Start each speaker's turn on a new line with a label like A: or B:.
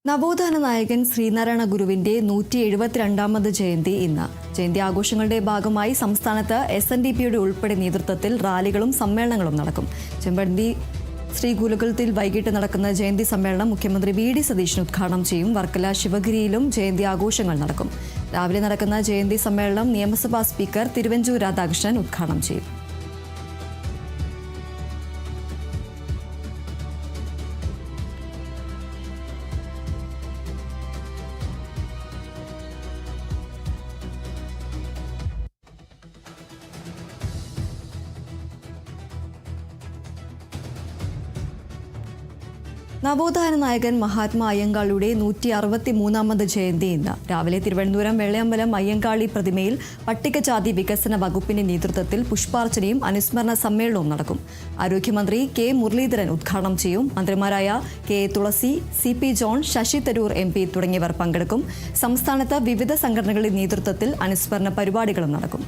A: നവോത്ഥാന നായകൻ ശ്രീനാരായണ ഗുരുവിന്റെ 172ാമത് ജയന്തി ഇന്ന്. ജയന്തി ആഘോഷങ്ങളുടെ ഭാഗമായി സംസ്ഥാനത്ത് SNDPയുടെ ഉൾപ്പെടെ നേതൃത്വത്തിൽ റാലികളും സമ്മേളനങ്ങളും നടക്കും. ചെമ്പഴന്തി ശ്രീഗുരുകുലത്തിൽ വൈകിട്ട് നടക്കുന്ന ജയന്തി സമ്മേളനം മുഖ്യമന്ത്രി VD സതീശൻ ഉദ്ഘാടനം ചെയ്യും. വർക്കല ശിവഗിരിയിലും ജയന്തി ആഘോഷങ്ങൾ നടക്കും. രാവിലെ നടക്കുന്ന ജയന്തി സമ്മേളനം നിയമസഭാ സ്പീക്കർ തിരുവഞ്ചൂർ രാധാകൃഷ്ണൻ ഉദ്ഘാടനം ചെയ്യും. നവോത്ഥാന നായകൻ മഹാത്മാ അയ്യങ്കാളിയുടെ 163ാമത് ജയന്തി ഇന്ന്. രാവിലെ തിരുവനന്തപുരം വെള്ളയമ്പലം അയ്യങ്കാളി പ്രതിമയിൽ പട്ടികജാതി വികസന വകുപ്പിന്റെ നേതൃത്വത്തിൽ പുഷ്പാർച്ചനയും അനുസ്മരണ സമ്മേളനവും നടക്കും. ആരോഗ്യമന്ത്രി K മുരളീധരൻ ഉദ്ഘാടനം ചെയ്യും. മന്ത്രിമാരായ K Thulasi, CP John, Shashi Tharoor MP തുടങ്ങിയവർ പങ്കെടുക്കും. സംസ്ഥാനത്ത് വിവിധ സംഘടനകളുടെ നേതൃത്വത്തിൽ അനുസ്മരണ പരിപാടികളും നടക്കും.